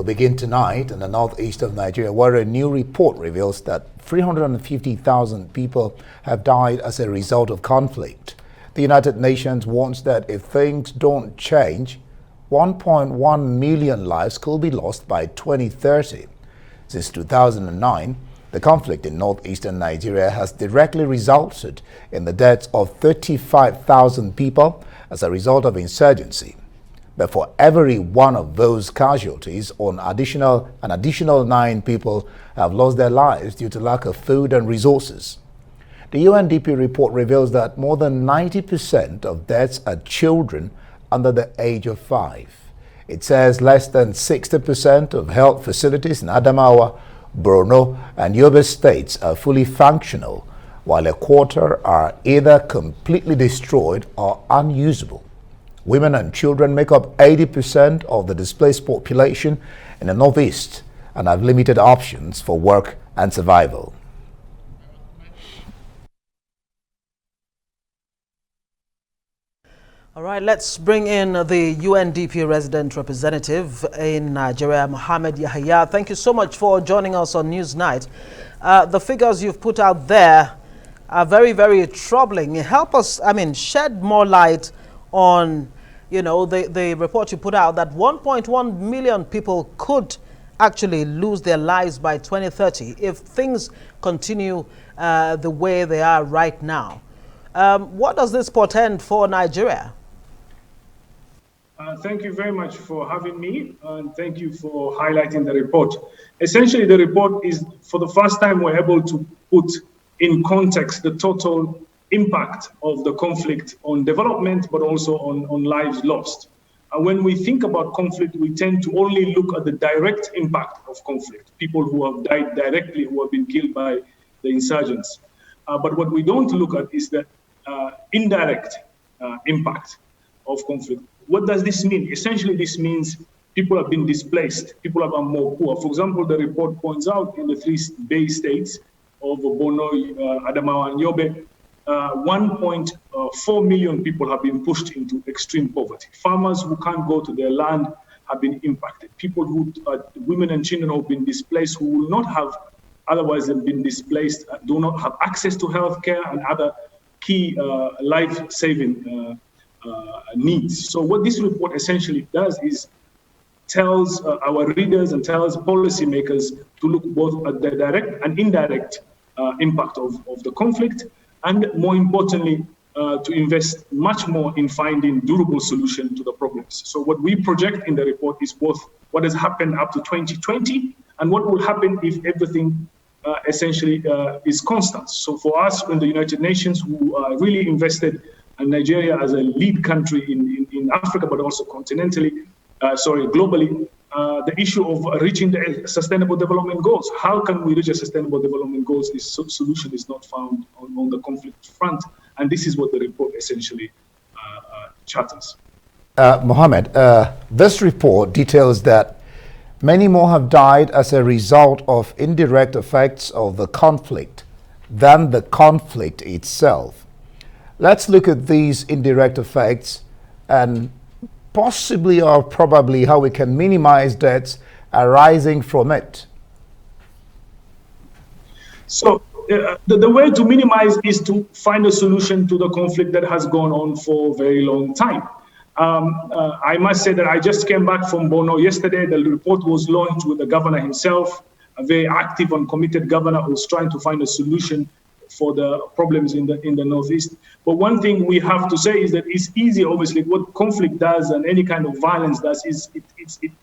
will begin tonight in the northeast of Nigeria, where a new report reveals that 350,000 people have died as a result of conflict. The United Nations warns that if things don't change, 1.1 million lives could be lost by 2030. Since 2009, the conflict in northeastern Nigeria has directly resulted in the deaths of 35,000 people as a result of insurgency. But for every one of those casualties, an additional 9 people have lost their lives due to lack of food and resources. The UNDP report reveals that more than 90% of deaths are children under the age of 5. It says less than 60% of health facilities in Adamawa, Borno, and Yobe states are fully functional, while a quarter are either completely destroyed or unusable. Women and children make up 80% of the displaced population in the northeast and have limited options for work and survival. All right, let's bring in the UNDP Resident Representative in Nigeria, Mohamed Yahya. Thank you so much for joining us on Newsnight. The figures you've put out there are very, very troubling. Help us, shed more light on, the report you put out that 1.1 million people could actually lose their lives by 2030 if things continue the way they are right now. What does this portend for Nigeria? Thank you very much for having me, and thank you for highlighting the report. Essentially, the report is, for the first time, we're able to put in context the total impact of the conflict on development, but also on lives lost. When we think about conflict, we tend to only look at the direct impact of conflict, people who have died directly, who have been killed by the insurgents. But what we don't look at is the indirect impact of conflict. What does this mean? Essentially, this means people have been displaced, people have been more poor. For example, the report points out in the 3 Bay states of Borno, Adamawa, and Yobe, 1.4 million people have been pushed into extreme poverty. Farmers who can't go to their land have been impacted. People who, women and children who have been displaced, who will not have otherwise have been displaced, do not have access to healthcare and other key life-saving needs. So what this report essentially does is tells our readers and tells policymakers to look both at the direct and indirect impact of the conflict, and more importantly, to invest much more in finding durable solutions to the problems. So what we project in the report is both what has happened up to 2020 and what will happen if everything essentially is constant. So for us in the United Nations, who are really invested in Nigeria as a lead country in Africa, but also continentally, globally, the issue of reaching the sustainable development goals. How can we reach a sustainable development goals? This solution is not found on the conflict front. And this is what the report essentially charters. Mohamed, this report details that many more have died as a result of indirect effects of the conflict than the conflict itself. Let's look at these indirect effects and possibly or probably how we can minimize deaths arising from it. So the way to minimize is to find a solution to the conflict that has gone on for a very long time. I must say that I just came back from Borno yesterday. The report was launched with the governor himself, a very active and committed governor who's trying to find a solution for the problems in the Northeast. But one thing we have to say is that it's easy, obviously, what conflict does and any kind of violence does is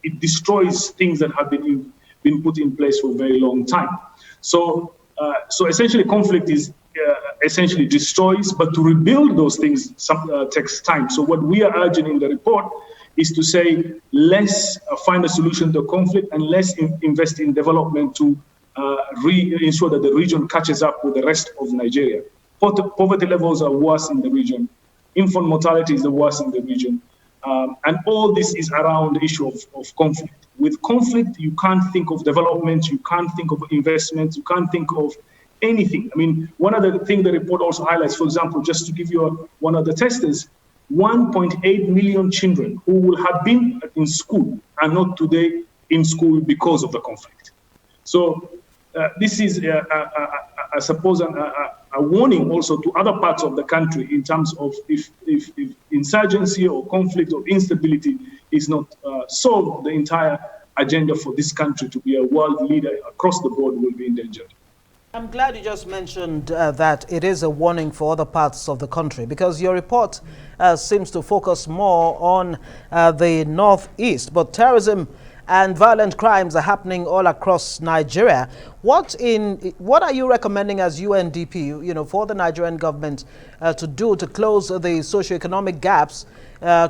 it destroys things that have been put in place for a very long time. So essentially conflict is essentially destroys, but to rebuild those things takes time. So what we are urging in the report is to say, let's find a solution to conflict and let's invest in development to ensure that the region catches up with the rest of Nigeria. Poverty levels are worse in the region. Infant mortality is the worst in the region. And all this is around the issue of conflict. With conflict, you can't think of development, you can't think of investment, you can't think of anything. I mean, one of the things the report also highlights, for example, just to give you one of the testers, 1.8 million children who will have been in school are not today in school because of the conflict. So this is, I suppose, a warning also to other parts of the country in terms of if insurgency or conflict or instability is not solved, the entire agenda for this country to be a world leader across the board will be endangered. I'm glad you just mentioned that it is a warning for other parts of the country, because your report seems to focus more on the Northeast, but terrorism and violent crimes are happening all across Nigeria. What are you recommending as UNDP, for the Nigerian government to do to close the socioeconomic gaps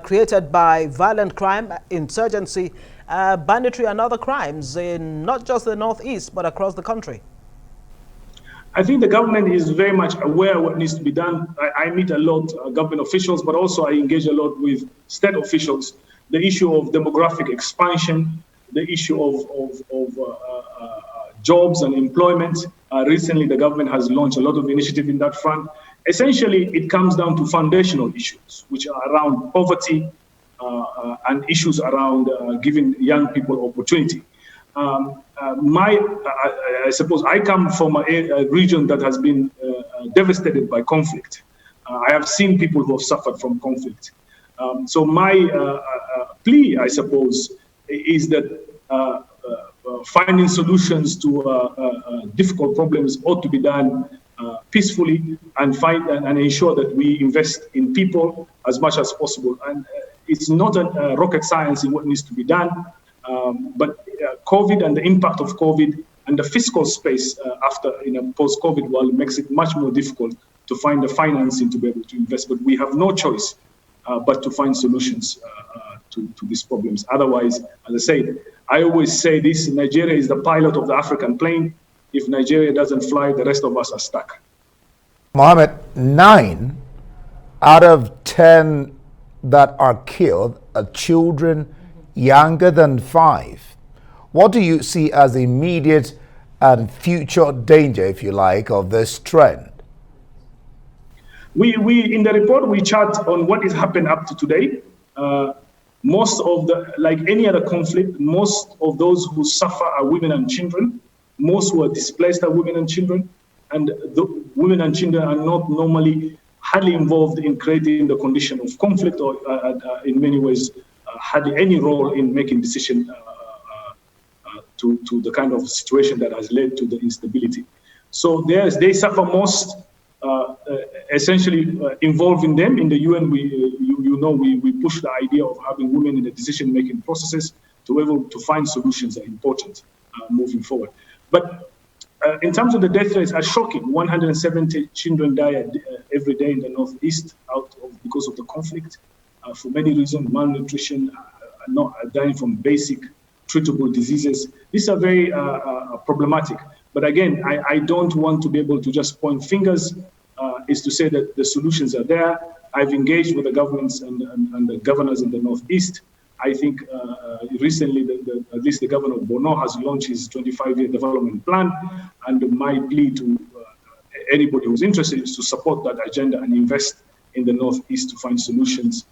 created by violent crime, insurgency, banditry and other crimes in not just the Northeast, but across the country? I think the government is very much aware of what needs to be done. I meet a lot government officials, but also I engage a lot with state officials. The issue of demographic expansion, the issue of jobs and employment. Recently, the government has launched a lot of initiative in that front. Essentially, it comes down to foundational issues, which are around poverty and issues around giving young people opportunity. I suppose I come from a region that has been devastated by conflict. I have seen people who have suffered from conflict. So my plea, I suppose, is that finding solutions to difficult problems ought to be done peacefully and ensure that we invest in people as much as possible. And it's not a rocket science in what needs to be done, but COVID and the impact of COVID and the fiscal space after in a post-COVID world makes it much more difficult to find the financing to be able to invest. But we have no choice but to find solutions to these problems. Otherwise, as I say, I always say this: Nigeria is the pilot of the African plane. If Nigeria doesn't fly, the rest of us are stuck. Mohamed, 9 out of 10 that are killed are children younger than 5. What do you see as the immediate and future danger, if you like, of this trend? We in the report, we chart on what has happened up to today. Most of like any other conflict, most of those who suffer are women and children. Most who are displaced are women and children. And the women and children are not normally hardly involved in creating the condition of conflict or in many ways had any role in making decisions to the kind of situation that has led to the instability. So they suffer most, essentially involving them. In the UN, we push the idea of having women in the decision-making processes to be able to find solutions that are important moving forward. But in terms of the death rates are shocking. 170 children die every day in the Northeast because of the conflict for many reasons, malnutrition, not dying from basic treatable diseases. These are very problematic. But again, I don't want to be able to just point fingers, is to say that the solutions are there. I've engaged with the governments and the governors in the Northeast. I think recently, at least the governor of Borno has launched his 25-year development plan. And my plea to anybody who's interested is to support that agenda and invest in the Northeast to find solutions,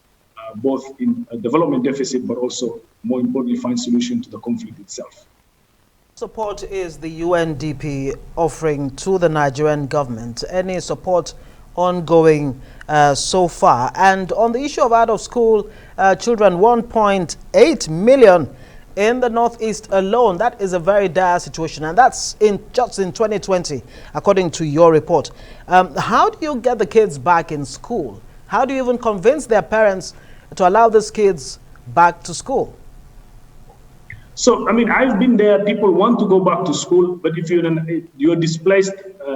both in a development deficit, but also, more importantly, find solution to the conflict itself. Support is the UNDP offering to the Nigerian government? Any support ongoing so far? And on the issue of out-of-school children, 1.8 million in the Northeast alone. That is a very dire situation, and that's just in 2020, according to your report. How do you get the kids back in school? How do you even convince their parents to allow these kids back to school? So, I mean, I've been there. People want to go back to school, but if you're displaced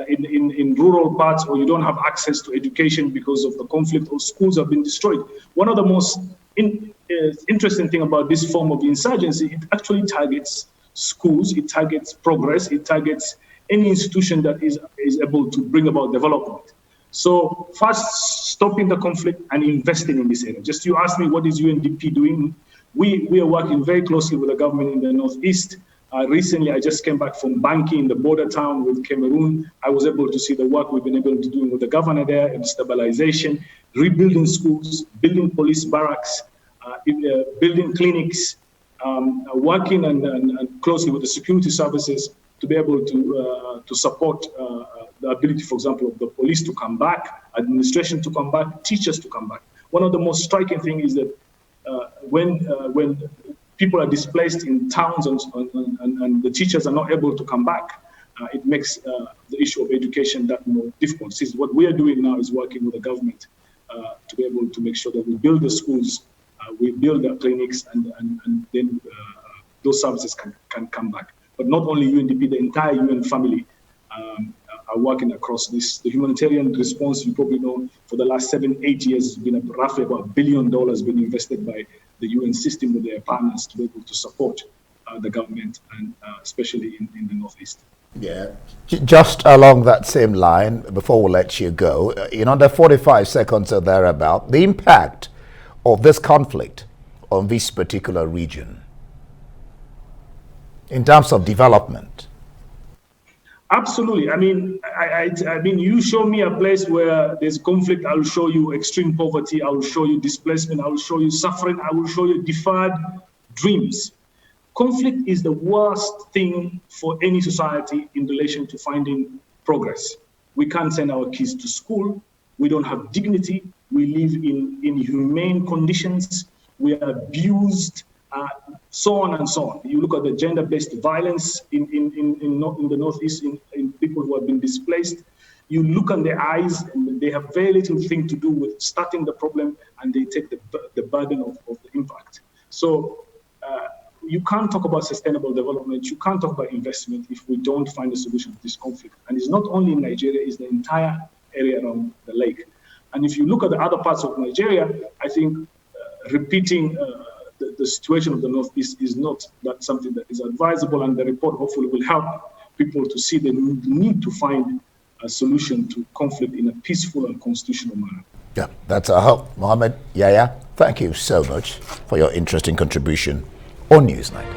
in rural parts, or you don't have access to education because of the conflict, or schools have been destroyed. One of the most interesting thing about this form of insurgency, it actually targets schools, it targets progress, it targets any institution that is able to bring about development. So first, stopping the conflict and investing in this area. Just you asked me, what is UNDP doing? We are working very closely with the government in the Northeast. Recently, I just came back from Banki in the border town with Cameroon. I was able to see the work we've been able to do with the governor there in stabilization, rebuilding schools, building police barracks, building clinics, working and closely with the security services to be able to support the ability, for example, of the police to come back, administration to come back, teachers to come back. One of the most striking things is that when people are displaced in towns and the teachers are not able to come back, it makes the issue of education that more difficult. See, what we are doing now is working with the government to be able to make sure that we build the schools, we build the clinics, and then those services can come back. But not only UNDP, the entire UN family are working across this. The humanitarian response, you probably know, for the last 7-8 years has been roughly about $1 billion been invested by the UN system with their partners to be able to support the government, and especially in the Northeast. Yeah. Just along that same line, before we let you go, in under 45 seconds or thereabout, the impact of this conflict on this particular region in terms of development. Absolutely. I mean, I mean, you show me a place where there's conflict, I will show you extreme poverty, I will show you displacement, I will show you suffering, I will show you deferred dreams. Conflict is the worst thing for any society in relation to finding progress. We can't send our kids to school. We don't have dignity. We live in inhumane conditions. We are abused, so on and so on. You look at the gender-based violence in the Northeast, in people who have been displaced. You look in their eyes, and they have very little thing to do with starting the problem, and they take the burden of the impact. So you can't talk about sustainable development, you can't talk about investment if we don't find a solution to this conflict. And it's not only in Nigeria, it's the entire area around the lake. And if you look at the other parts of Nigeria, I think repeating the situation of the Northeast is not something that is advisable, and the report hopefully will help people to see the need to find a solution to conflict in a peaceful and constitutional manner. Yeah, that's our hope. Mohamed Yahya, thank you so much for your interesting contribution on Newsnight.